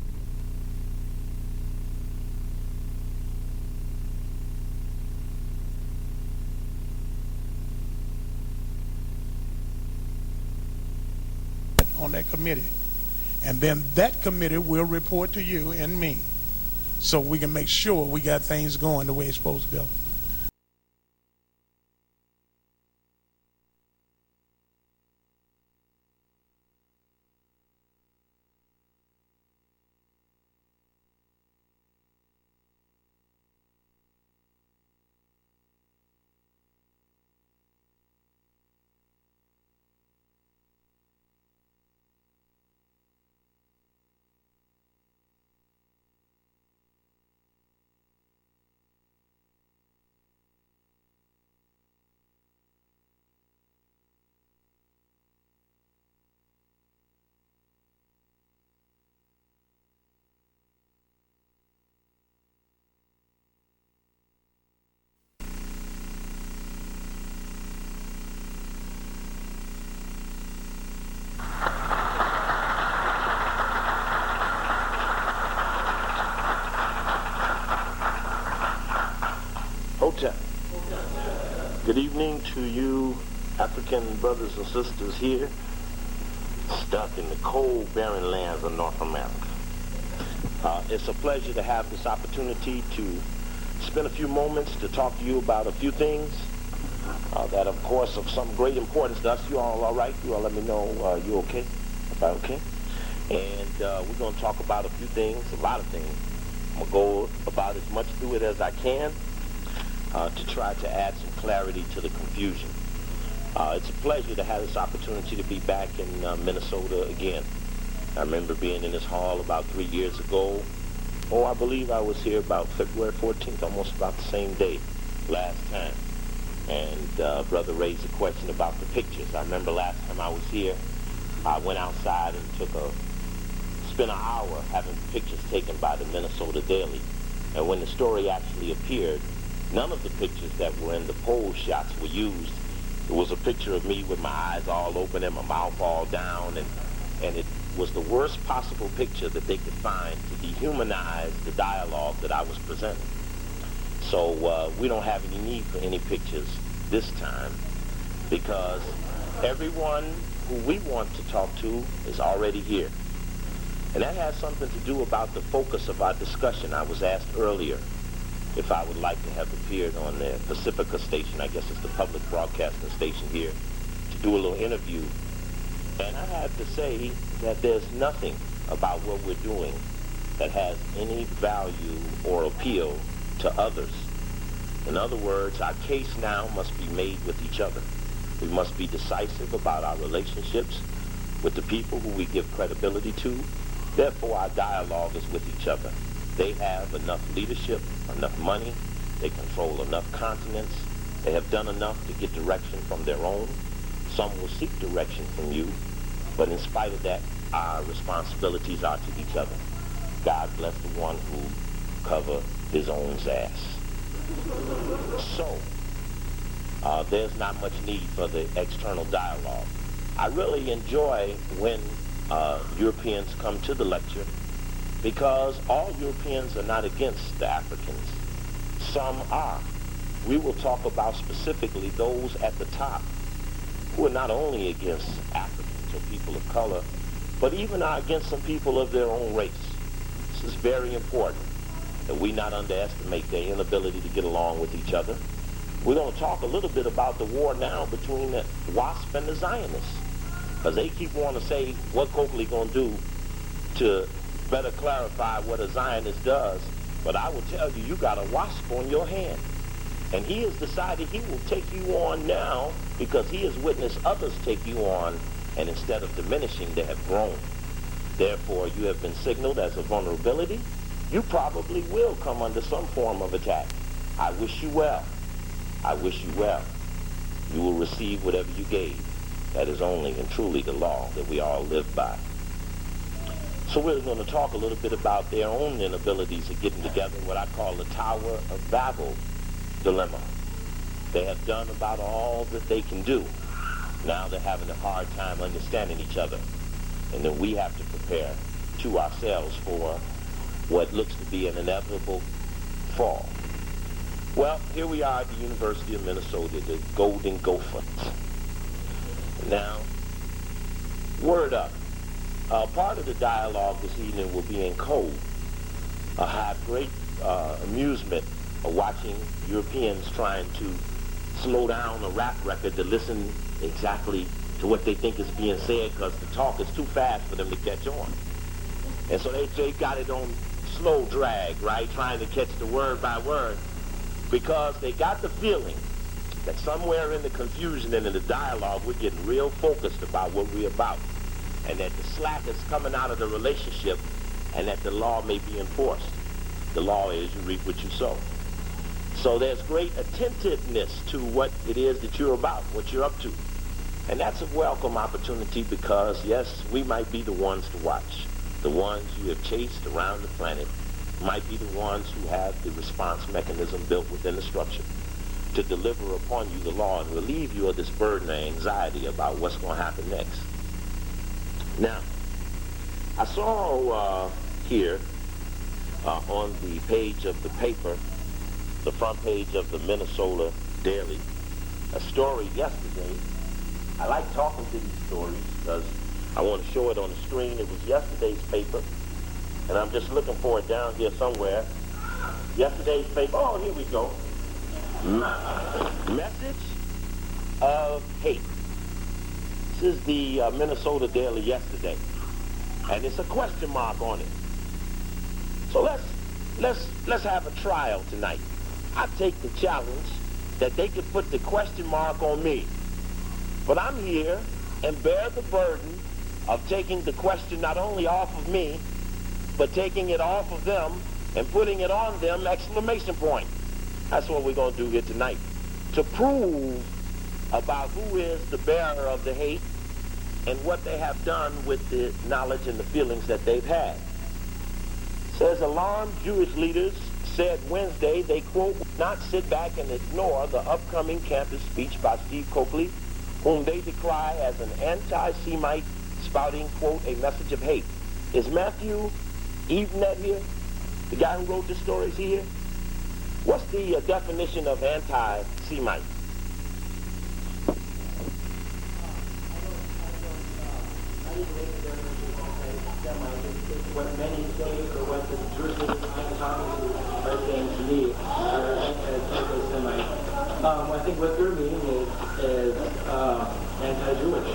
on that committee, and then that committee will report to you and me, so we can make sure we got things going the way it's supposed to go. Good evening to you African brothers and sisters here stuck in the cold, barren lands of North America. It's a pleasure to have this opportunity to spend a few moments to talk to you about a few things that, of course, of some great importance to us. You all right? You all let me know you okay? Everybody okay? And we're going to talk about a few things, a lot of things. I'm going to go about as much through it as I can to try to add some clarity to the confusion. It's a pleasure to have this opportunity to be back in Minnesota again. I remember being in this hall about 3 years ago. Oh, I believe I was here about February 14th, almost about the same day last time. And brother raised a question about the pictures. I remember last time I was here, I went outside and spent an hour having pictures taken by the Minnesota Daily. And when the story actually appeared, none of the pictures that were in the pose shots were used. It was a picture of me with my eyes all open and my mouth all down, and it was the worst possible picture that they could find to dehumanize the dialogue that I was presenting. So we don't have any need for any pictures this time, because everyone who we want to talk to is already here. And that has something to do about the focus of our discussion. I was asked earlier if I would like to have appeared on the Pacifica station, I guess it's the public broadcasting station here, to do a little interview. And I have to say that there's nothing about what we're doing that has any value or appeal to others. In other words, our case now must be made with each other. We must be decisive about our relationships with the people who we give credibility to. Therefore, our dialogue is with each other. They have enough leadership, enough money, they control enough continents, they have done enough to get direction from their own. Some will seek direction from you, but in spite of that, our responsibilities are to each other. God bless the one who cover his own ass. So, there's not much need for the external dialogue. I really enjoy when Europeans come to the lecture, because all Europeans are not against the Africans. Some are. We will talk about specifically those at the top who are not only against Africans or people of color, but even are against some people of their own race. This is very important, that we not underestimate their inability to get along with each other. We're going to talk a little bit about the war now between the WASP and the Zionists, because they keep wanting to say what Coakley going to do to better clarify what a Zionist does. But I will tell you, you got a WASP on your hand. And he has decided he will take you on now because he has witnessed others take you on, and instead of diminishing, they have grown. Therefore, you have been signaled as a vulnerability. You probably will come under some form of attack. I wish you well. I wish you well. You will receive whatever you gave. That is only and truly the law that we all live by. So we're going to talk a little bit about their own inabilities of getting together, what I call the Tower of Babel dilemma. They have done about all that they can do. Now they're having a hard time understanding each other. And then we have to prepare to ourselves for what looks to be an inevitable fall. Well, here we are at the University of Minnesota, the Golden Gopher. Now, word up. Part of the dialogue this evening will be in code. I have great amusement of watching Europeans trying to slow down a rap record to listen exactly to what they think is being said, because the talk is too fast for them to catch on. And so they got it on slow drag, right, trying to catch the word by word, because they got the feeling that somewhere in the confusion and in the dialogue, we're getting real focused about what we're about, and that the slack is coming out of the relationship, and that the law may be enforced. The law is you reap what you sow. So there's great attentiveness to what it is that you're about, what you're up to. And that's a welcome opportunity, because, yes, we might be the ones to watch. The ones you have chased around the planet might be the ones who have the response mechanism built within the structure to deliver upon you the law and relieve you of this burden and anxiety about what's going to happen next. Now, I saw here on the page of the paper, the front page of the Minnesota Daily, a story yesterday. I like talking to these stories because I want to show it on the screen. It was yesterday's paper, and I'm just looking for it down here somewhere. Yesterday's paper. Oh, here we go. Message of hate. This is the Minnesota Daily yesterday. and it's a question mark on it. So let's have a trial tonight. I take the challenge that they could put the question mark on me, but I'm here and bear the burden of taking the question not only off of me, but taking it off of them and putting it on them, exclamation point. That's what we're going to do here tonight, to prove about who is the bearer of the hate and what they have done with the knowledge and the feelings that they've had. Says alarmed Jewish leaders said Wednesday they, quote, would not sit back and ignore the upcoming campus speech by Steve Coakley, whom they decry as an anti-Semite spouting, quote, a message of hate. Is Matthew Evenet here? The guy who wrote this story, is he here? What's the definition of anti-Semite? What many say, or what the Jewish leaders I'm talking to are saying to me, are anti-Semite. I think what they're meaning is anti-Jewish.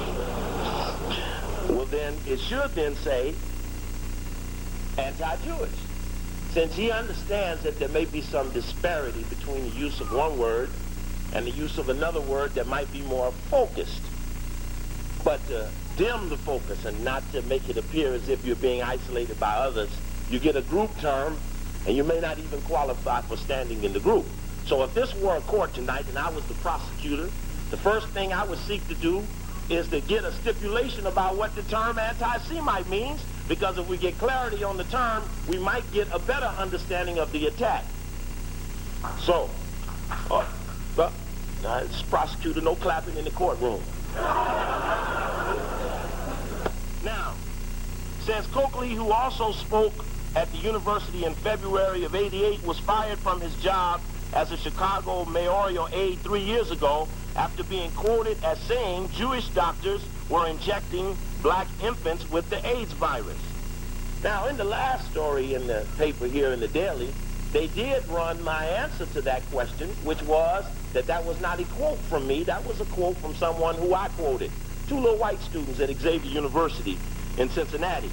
Well, then it should then say anti-Jewish, since he understands that there may be some disparity between the use of one word and the use of another word that might be more focused. But to dim the focus and not to make it appear as if you're being isolated by others, you get a group term and you may not even qualify for standing in the group. So if this were a court tonight and I was the prosecutor, the first thing I would seek to do is to get a stipulation about what the term anti-Semite means, because if we get clarity on the term, we might get a better understanding of the attack. So, it's prosecutor, no clapping in the courtroom. Now, says Coakley, who also spoke at the university in February of '88, was fired from his job as a Chicago mayoral aide 3 years ago after being quoted as saying Jewish doctors were injecting black infants with the AIDS virus. Now, in the last story in the paper here in the Daily, they did run my answer to that question, which was that was not a quote from me. That was a quote from someone who I quoted. 2 little white students at Xavier University in Cincinnati.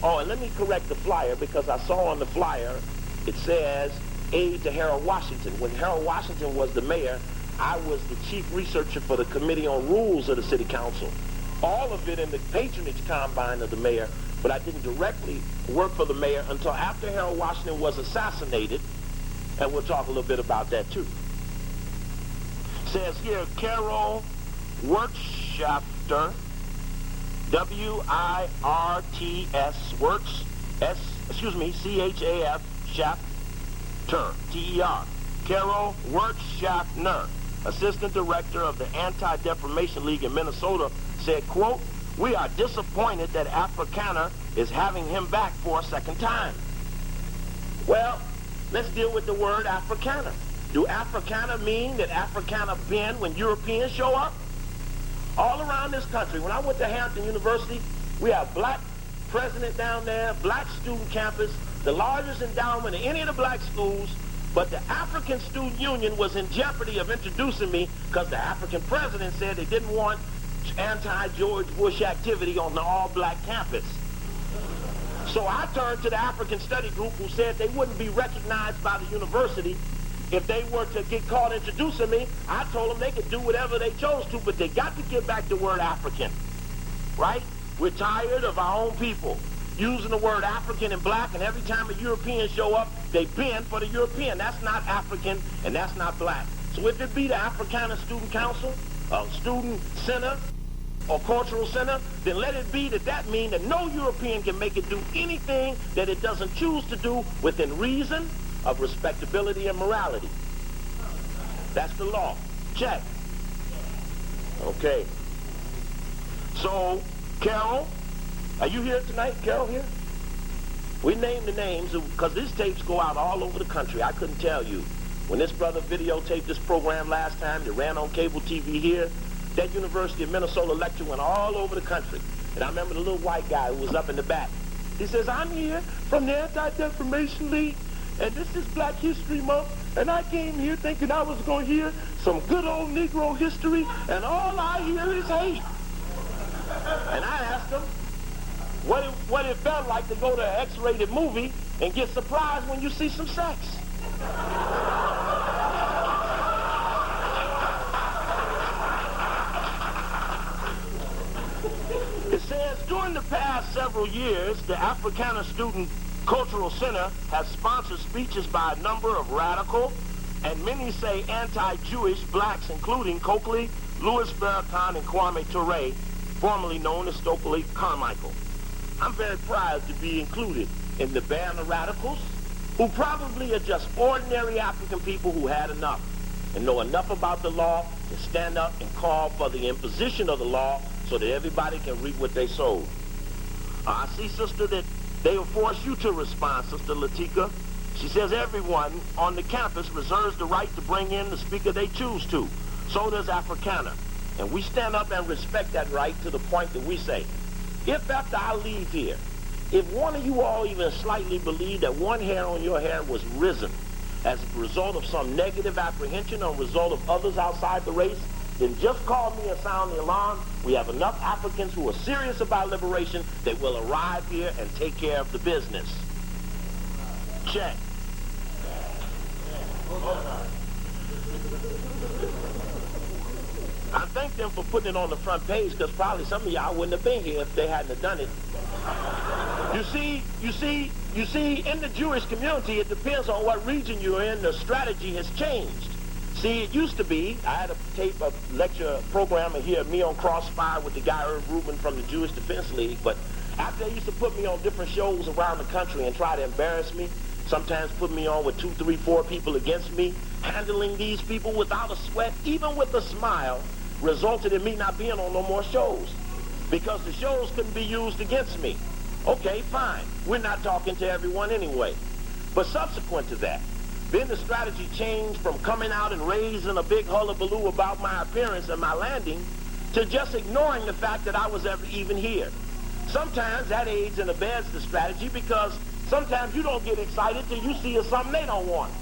Oh, and let me correct the flyer, because I saw on the flyer it says aide to Harold Washington. When Harold Washington was the mayor, I was the chief researcher for the Committee on Rules of the City Council. All of it in the patronage combine of the mayor, but I didn't directly work for the mayor until after Harold Washington was assassinated, and we'll talk a little bit about that too. Says here, Carol Wirtschafter, W-I-R-T-S, C-H-A-F, Schafter, T-E-R. Carol Wirtschafter, Assistant Director of the Anti-Defamation League in Minnesota, said, quote, we are disappointed that Afrikaner is having him back for a second time. Well, let's deal with the word Afrikaner. Do Afrikaner mean that Afrikaner bend when Europeans show up? All around this country, when I went to Hampton University, we have black president down there, black student campus, the largest endowment in any of the black schools, but the African Student Union was in jeopardy of introducing me because the African president said they didn't want anti-George Bush activity on the all-black campus. So I turned to the African Study Group, who said they wouldn't be recognized by the university if they were to get caught introducing me. I told them they could do whatever they chose to, but they got to get back the word African, right? We're tired of our own people using the word African and black, and every time a European show up, they bend for the European. That's not African, and that's not black. So if it be the Afrikaner Student Council, Student Center, or Cultural Center, then let it be that means that no European can make it do anything that it doesn't choose to do within reason of respectability and morality. That's the law. Check. Okay. So, Carol, are you here tonight? Carol here? We named the names because these tapes go out all over the country. I couldn't tell you. When this brother videotaped this program last time, it ran on cable TV here. That University of Minnesota lecture went all over the country. And I remember the little white guy who was up in the back. He says, I'm here from the Anti-Defamation League, and this is Black History Month, and I came here thinking I was going to hear some good old Negro history, and all I hear is hate. And I asked him, what it felt like to go to an X-rated movie and get surprised when you see some sex. It says, during the past several years, the Africana Student Cultural Center has sponsored speeches by a number of radical and many say anti-Jewish blacks, including Coakley, Louis Farrakhan, and Kwame Ture, formerly known as Stokely Carmichael. I'm very proud to be included in the band of radicals, who probably are just ordinary African people who had enough and know enough about the law to stand up and call for the imposition of the law so that everybody can reap what they sowed. I see, sister, that they will force you to respond, Sister Latika. She says everyone on the campus reserves the right to bring in the speaker they choose to. So does Africana. And we stand up and respect that right to the point that we say, if after I leave here, if one of you all even slightly believe that one hair on your hair was risen as a result of some negative apprehension or result of others outside the race, then just call me and sound the alarm. We have enough Africans who are serious about liberation that will arrive here and take care of the business. Check. I thank them for putting it on the front page, because probably some of y'all wouldn't have been here if they hadn't have done it. You see, in the Jewish community, it depends on what region you're in, the strategy has changed. See, it used to be, I had a tape of lecture program here, me on Crossfire with the guy Irv Rubin from the Jewish Defense League, but after they used to put me on different shows around the country and try to embarrass me, sometimes put me on with 2, 3, 4 people against me, handling these people without a sweat, even with a smile, resulted in me not being on no more shows because the shows couldn't be used against me. Okay, fine. We're not talking to everyone anyway. But subsequent to that, then the strategy changed from coming out and raising a big hullabaloo about my appearance and my landing to just ignoring the fact that I was ever even here. Sometimes that aids and abets the strategy because sometimes you don't get excited till you see something they don't want.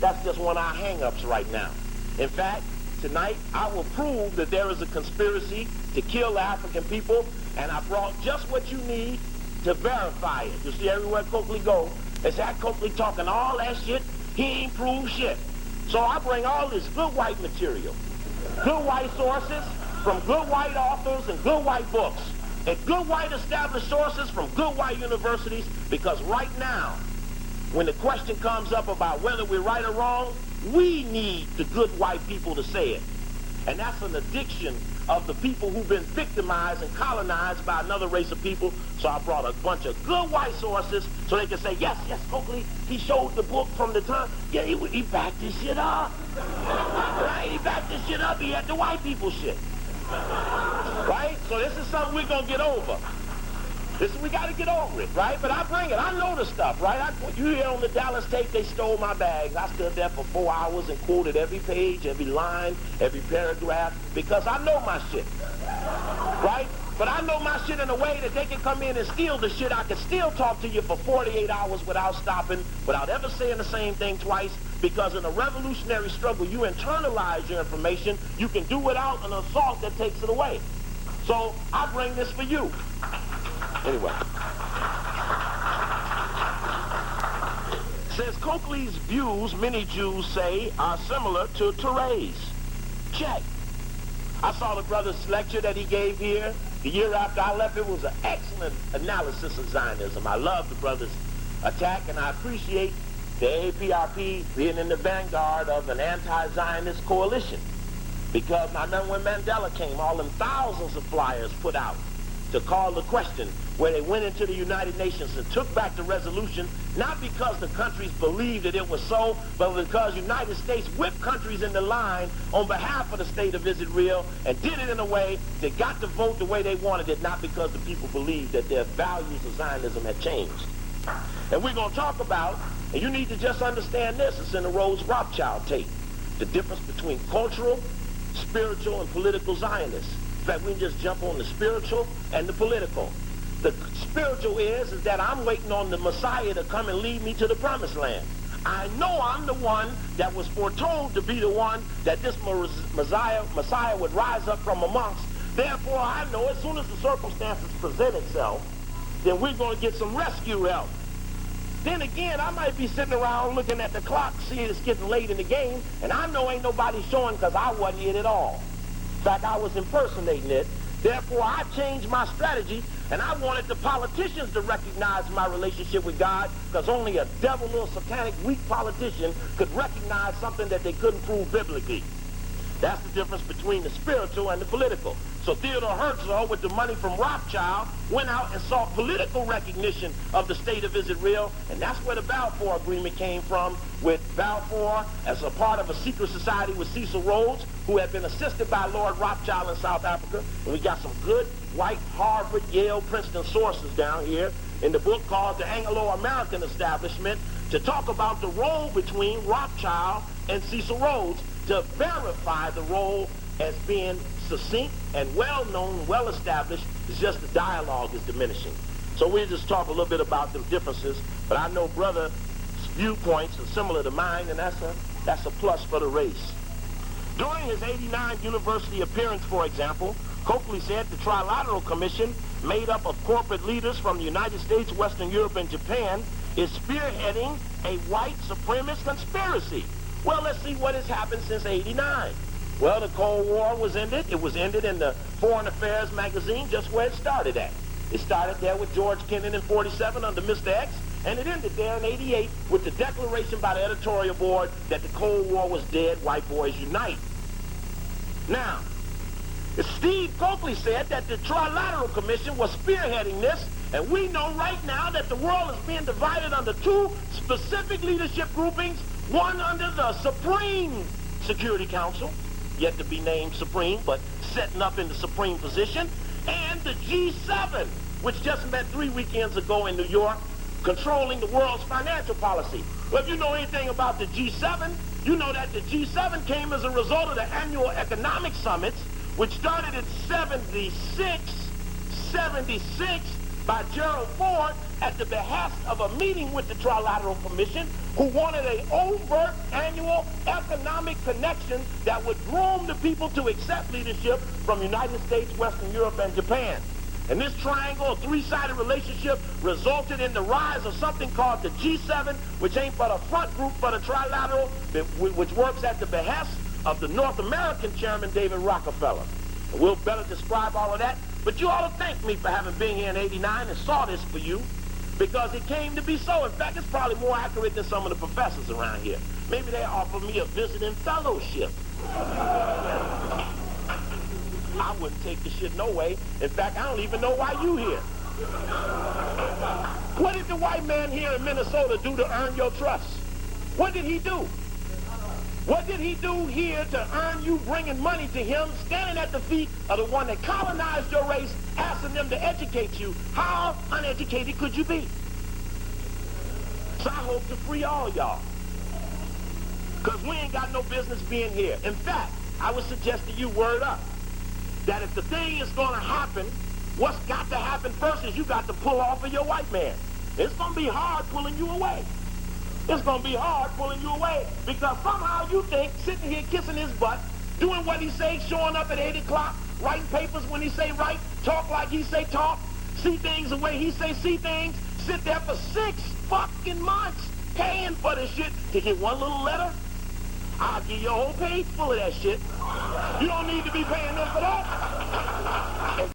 That's just one of our hang-ups right now. In fact, tonight I will prove that there is a conspiracy to kill the African people, and I brought just what you need to verify it. You see, everywhere Coakley goes, it's that Coakley talking all that shit. He ain't proved shit. So I bring all this good white material, good white sources from good white authors and good white books, and good white established sources from good white universities, because right now, when the question comes up about whether we're right or wrong, we need the good white people to say it. And that's an addiction of the people who've been victimized and colonized by another race of people. So I brought a bunch of good white sources so they can say, yes, Coakley, he showed the book from the time. Yeah, he backed this shit up. Right? He backed this shit up. He had the white people shit. Right? So this is something we're going to get over. We got to get over it, right? But I bring it. I know the stuff, right? You hear on the Dallas tape, they stole my bags. I stood there for 4 hours and quoted every page, every line, every paragraph, because I know my shit, right? But I know my shit in a way that they can come in and steal the shit. I can still talk to you for 48 hours without stopping, without ever saying the same thing twice, because in a revolutionary struggle, you internalize your information. You can do without an assault that takes it away. So I bring this for you. Anyway. Says Coakley's views, many Jews say, are similar to Touré's. Check. I saw the brother's lecture that he gave here. The year after I left, it was an excellent analysis of Zionism. I love the brother's attack, and I appreciate the APRP being in the vanguard of an anti-Zionist coalition. Because I remember when Mandela came, all them thousands of flyers put out to call the question, where they went into the United Nations and took back the resolution, not because the countries believed that it was so, but because the United States whipped countries into line on behalf of the state of Israel and did it in a way that got the vote the way they wanted it, not because the people believed that their values of Zionism had changed. And we're going to talk about, and you need to just understand this, it's in the Rose Rothschild tape, the difference between cultural, spiritual, and political Zionists. In fact, we can just jump on the spiritual and the political. The spiritual is that I'm waiting on the Messiah to come and lead me to the promised land. I know I'm the one that was foretold to be the one that this Messiah would rise up from amongst. Therefore, I know as soon as the circumstances present itself, then we're going to get some rescue help. Then again, I might be sitting around looking at the clock, seeing it's getting late in the game, and I know ain't nobody showing because I wasn't in at all. In fact, I was impersonating it. Therefore, I changed my strategy, and I wanted the politicians to recognize my relationship with God, because only a devil, little satanic, weak politician could recognize something that they couldn't prove biblically. That's the difference between the spiritual and the political. So Theodore Herzl, with the money from Rothschild, went out and sought political recognition of the state of Israel, and that's where the Balfour Agreement came from, with Balfour as a part of a secret society with Cecil Rhodes, who had been assisted by Lord Rothschild in South Africa. And we got some good white Harvard, Yale, Princeton sources down here in the book called The Anglo-American Establishment to talk about the role between Rothschild and Cecil Rhodes, to verify the role as being succinct and well-known, well-established. It's just the dialogue is diminishing. So we'll just talk a little bit about them differences, but I know brother's viewpoints are similar to mine, and that's a plus for the race. During his 89 university appearance, for example, Coakley said the Trilateral Commission, made up of corporate leaders from the United States, Western Europe, and Japan, is spearheading a white supremacist conspiracy. Well, let's see what has happened since 89. Well, the Cold War was ended. It was ended in the Foreign Affairs magazine, just where it started at. It started there with George Kennan in 47 under Mr. X, and it ended there in 88 with the declaration by the editorial board that the Cold War was dead, white boys unite. Now, Steve Coakley said that the Trilateral Commission was spearheading this, and we know right now that the world is being divided under two specific leadership groupings, one under the Supreme Security Council, yet to be named Supreme, but setting up in the Supreme position, and the G7, which just met 3 weekends ago in New York, controlling the world's financial policy. Well, if you know anything about the G7, you know that the G7 came as a result of the annual economic summits, which started in 76 by Gerald Ford at the behest of a meeting with the Trilateral Commission, who wanted an overt annual economic connection that would groom the people to accept leadership from United States, Western Europe, and Japan. And this triangle, a three-sided relationship, resulted in the rise of something called the G7, which ain't but a front group for the Trilateral, which works at the behest of the North American chairman, David Rockefeller. And we'll better describe all of that. But you ought to thank me for having been here in 89 and saw this for you, because it came to be so. In fact, it's probably more accurate than some of the professors around here. Maybe they offer me a visiting fellowship. I wouldn't take the shit no way. In fact, I don't even know why you here. What did the white man here in Minnesota do to earn your trust? What did he do? What did he do here to earn you bringing money to him, standing at the feet of the one that colonized your race, asking them to educate you? How uneducated could you be? So I hope to free all y'all, because we ain't got no business being here. In fact, I would suggest to you, word up, that if the thing is going to happen, what's got to happen first is you got to pull off of your white man. It's going to be hard pulling you away. It's going to be hard pulling you away, because somehow you think sitting here kissing his butt, doing what he say, showing up at 8 o'clock, writing papers when he say write, talk like he say talk, see things the way he say see things, sit there for 6 fucking months paying for this shit to get one little letter. I'll give you a whole page full of that shit. You don't need to be paying them for that.